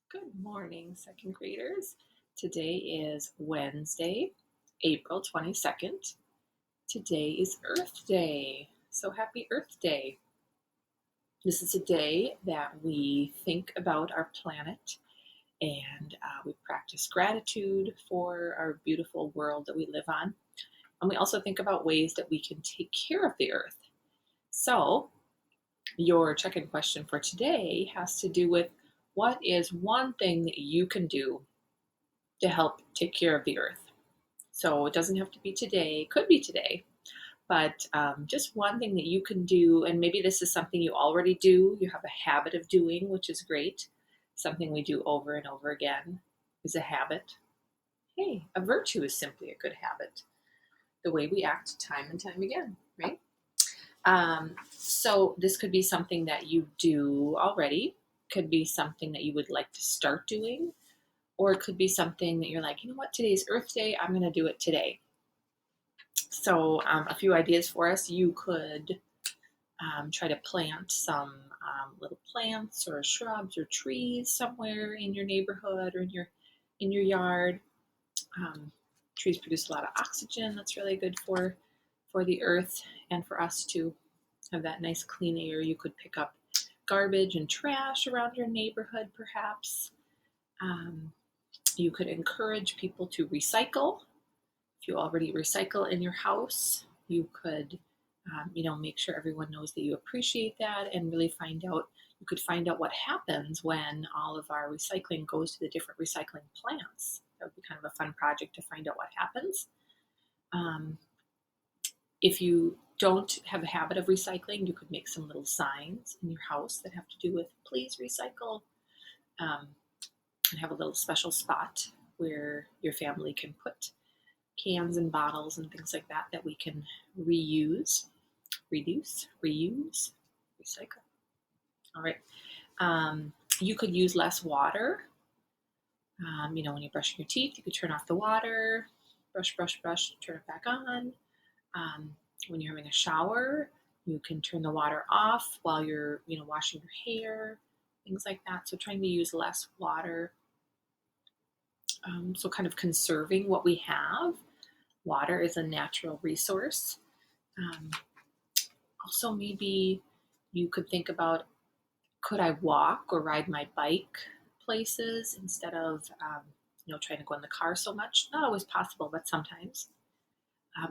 Good morning, second graders. Today is Wednesday, April 22nd. Today is Earth Day. So happy Earth Day. This is a day that we think about our planet and we practice gratitude for our beautiful world that we live on. And we also think about ways that we can take care of the earth. So, your check in question for today has to do with what is one thing that you can do to help take care of the earth. So it doesn't have to be today, could be today, but just one thing that you can do, and maybe this is something you already do, you have a habit of doing, which is great. Something we do over and over again is a habit. Hey, a virtue is simply a good habit. The way we act time and time again, right? So this could be something that you do already, could be something that you would like to start doing, or it could be something that you're like, you know what, today's Earth Day, I'm going to do it today. So, a few ideas for us. You could try to plant some little plants or shrubs or trees somewhere in your neighborhood or in your yard. Um, Trees produce a lot of oxygen. That's really good for the earth and for us to have that nice clean air. You could pick up garbage and trash around your neighborhood, perhaps. Um, you could encourage people to recycle. If you already recycle in your house, you could, make sure everyone knows that you appreciate that and really find out. You could find out what happens when all of our recycling goes to the different recycling plants. That would be kind of a fun project to find out what happens. Um, if you don't have a habit of recycling, you could make some little signs in your house that have to do with please recycle, um, and have a little special spot where your family can put cans and bottles and things like that we can reuse, reduce, reuse, recycle. All right. You could use less water. When you're brushing your teeth, you could turn off the water, brush, brush, brush, turn it back on. Um, when you're having a shower, you can turn the water off while you're, washing your hair, things like that. So trying to use less water. So kind of conserving what we have. Water is a natural resource. Um, Also, maybe you could think about, could I walk or ride my bike places instead of trying to go in the car so much? Not always possible, but sometimes.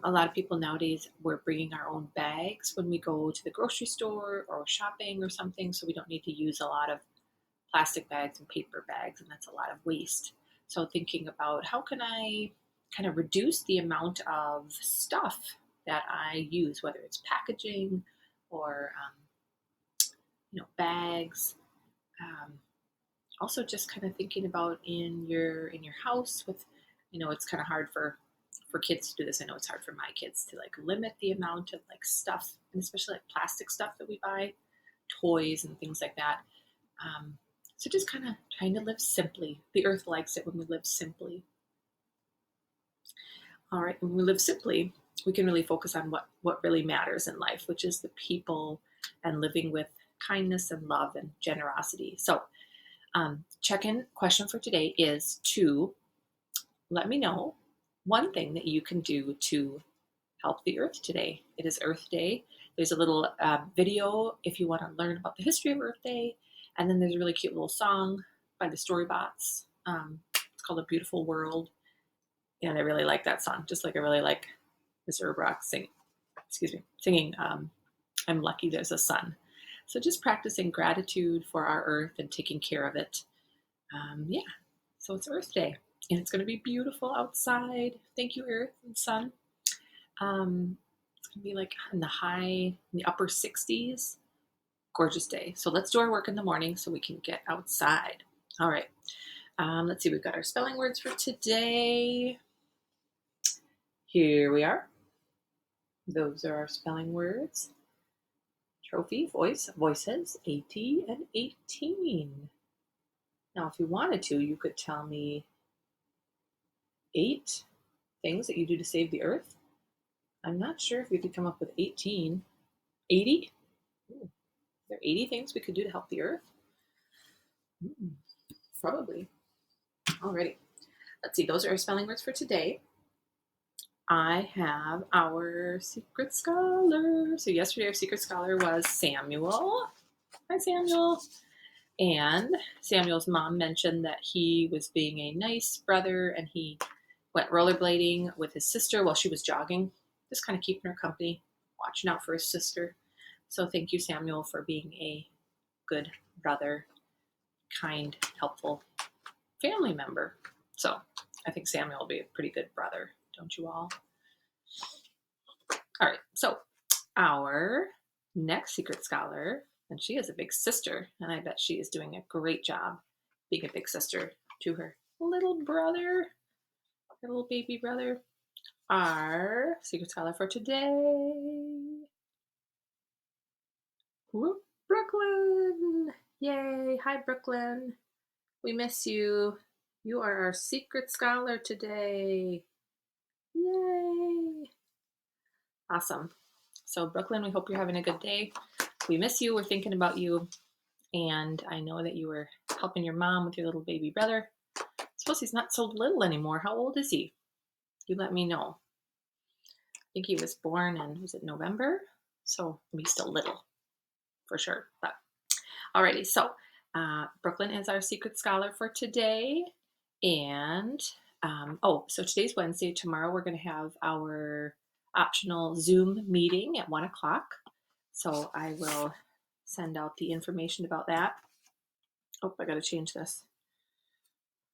A lot of people nowadays, we're bringing our own bags when we go to the grocery store or shopping or something, so we don't need to use a lot of plastic bags and paper bags, and that's a lot of waste. So thinking about, how can I kind of reduce the amount of stuff that I use, whether it's packaging or bags. Um, Also, just kind of thinking about in your house with, it's kind of hard for kids to do this. I know it's hard for my kids to like limit the amount of like stuff, and especially like plastic stuff that we buy, toys and things like that. Um, so just kind of trying to live simply. The earth likes it when we live simply. All right, when we live simply, we can really focus on what really matters in life, which is the people and living with kindness and love and generosity. So, check-in question for today is to let me know one thing that you can do to help the earth today. It is Earth Day. There's a little video if you want to learn about the history of Earth Day, and then there's a really cute little song by the Storybots. It's called A Beautiful World, and I really like that song, just like I really like Mr. Urbach singing I'm Lucky There's a Sun. So just practicing gratitude for our earth and taking care of it. Yeah, so it's Earth Day, and it's going to be beautiful outside. Thank you, Earth and Sun. It's going to be like in the upper 60s. Gorgeous day. So let's do our work in the morning so we can get outside. All right. Let's see. We've got our spelling words for today. Here we are. Those are our spelling words. Trophy, voice, voices, 80 and 18. Now, if you wanted to, you could tell me 8 things that you do to save the earth. I'm not sure if we could come up with 18. 80? Ooh, are there 80 things we could do to help the earth? Probably. Alrighty. Let's see. Those are our spelling words for today. I have our secret scholar. So yesterday our secret scholar was Samuel. Hi, Samuel. And Samuel's mom mentioned that he was being a nice brother and he went rollerblading with his sister while she was jogging, just kind of keeping her company, watching out for his sister. So thank you, Samuel, for being a good brother, kind, helpful family member. So I think Samuel will be a pretty good brother, don't you all? All right, so our next secret scholar, and she is a big sister, and I bet she is doing a great job being a big sister to her little brother, her little baby brother. Our secret scholar for today, whoop, Brooklyn. Yay, hi, Brooklyn. We miss you. You are our secret scholar today. Yay. Awesome. So, Brooklyn, we hope you're having a good day. We miss you. We're thinking about you. And I know that you were helping your mom with your little baby brother. I suppose he's not so little anymore. How old is he? You let me know. I think he was born in, was it November? So he's still little for sure. But alrighty, so Brooklyn is our secret scholar for today. And so today's Wednesday. Tomorrow we're going to have our optional Zoom meeting at 1 o'clock. So I will send out the information about that. Oh, I got to change this.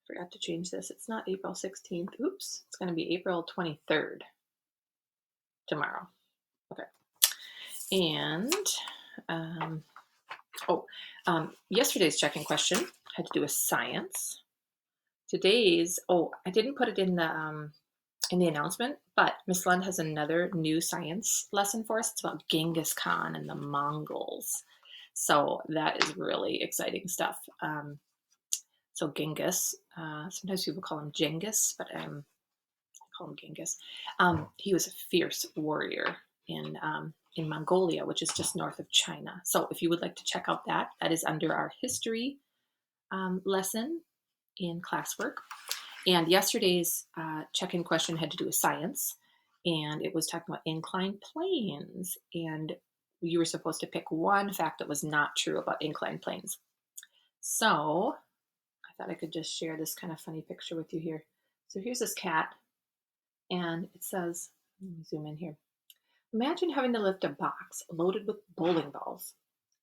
Forgot to change this. It's not April 16th. Oops. It's going to be April 23rd tomorrow. Okay. And yesterday's check-in question had to do with science. Today's, I didn't put it in the announcement, but Miss Lund has another new science lesson for us. It's about Genghis Khan and the Mongols. So that is really exciting stuff. So Genghis, sometimes people call him Genghis, but I call him Genghis. He was a fierce warrior in Mongolia, which is just north of China. So if you would like to check out that is under our history lesson in classwork. And yesterday's check-in question had to do with science, and it was talking about inclined planes. And you were supposed to pick one fact that was not true about inclined planes. So I thought I could just share this kind of funny picture with you here. So here's this cat, and it says, let me zoom in here. Imagine having to lift a box loaded with bowling balls.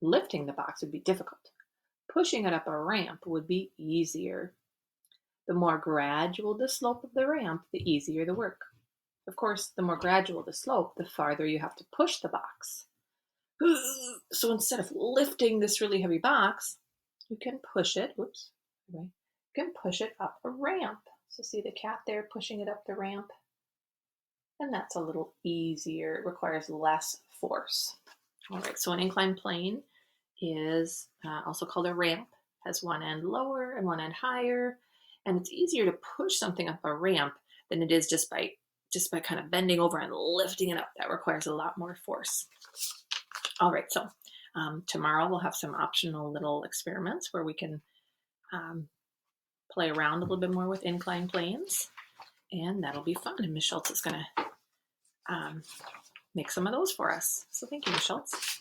Lifting the box would be difficult. Pushing it up a ramp would be easier. The more gradual the slope of the ramp, the easier the work. Of course, the more gradual the slope, the farther you have to push the box. So instead of lifting this really heavy box, you can push it, you can push it up a ramp. So see the cat there pushing it up the ramp? And that's a little easier. It requires less force. All right, so an inclined plane is also called a ramp, has one end lower and one end higher. And it's easier to push something up a ramp than it is just by kind of bending over and lifting it up. That requires a lot more force. All right, so tomorrow we'll have some optional little experiments where we can play around a little bit more with inclined planes, and that'll be fun. And Ms. Schultz is going to make some of those for us. So thank you, Ms. Schultz.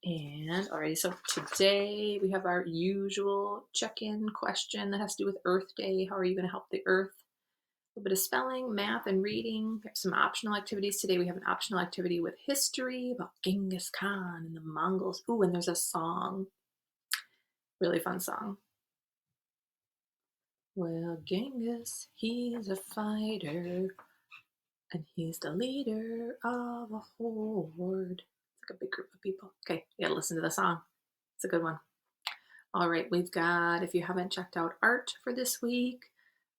And alrighty, so today we have our usual check-in question that has to do with Earth Day. How are you going to help the Earth? A little bit of spelling, math, and reading. We have some optional activities today. We have an optional activity with history about Genghis Khan and the Mongols. Ooh, and there's a song. Really fun song. Well, Genghis, he's a fighter, and he's the leader of a horde. It's like a big group of people. Okay, you gotta listen to the song. It's a good one. All right, we've got, if you haven't checked out art for this week,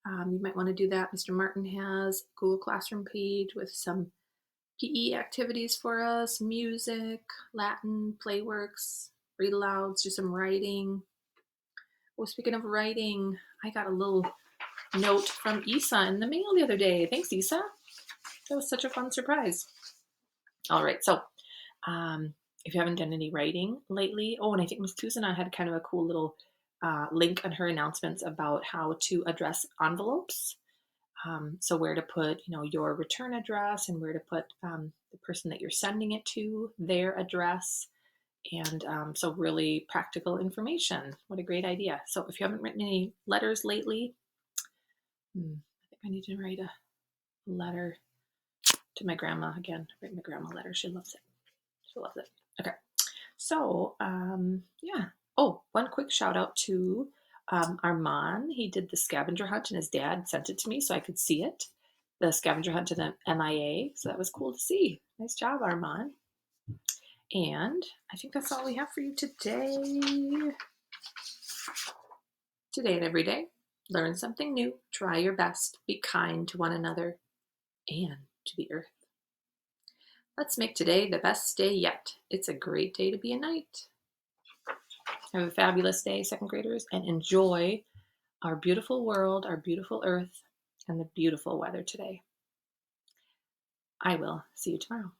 you might want to do that. Mr. Martin has a Google Classroom page with some PE activities for us, music, Latin, playworks, read alouds, do some writing. Oh, speaking of writing, I got a little note from Isa in the mail the other day. Thanks, Isa. That was such a fun surprise. All right, so if you haven't done any writing lately, and I think Miss Kuzana had kind of a cool little link on her announcements about how to address envelopes. So where to put, your return address, and where to put the person that you're sending it to, their address. And so really practical information. What a great idea. So if you haven't written any letters lately, I think I need to write a letter to my grandma again. Write my grandma a letter. She loves it. She loves it. Okay. So, yeah. Oh, one quick shout out to Armand. He did the scavenger hunt and his dad sent it to me so I could see it. The scavenger hunt to the MIA. So that was cool to see. Nice job, Armand. And I think that's all we have for you today. Today and every day, learn something new, try your best, be kind to one another and to the earth. Let's make today the best day yet. It's a great day to be a knight. Have a fabulous day, second graders, and enjoy our beautiful world, our beautiful earth, and the beautiful weather today. I will see you tomorrow.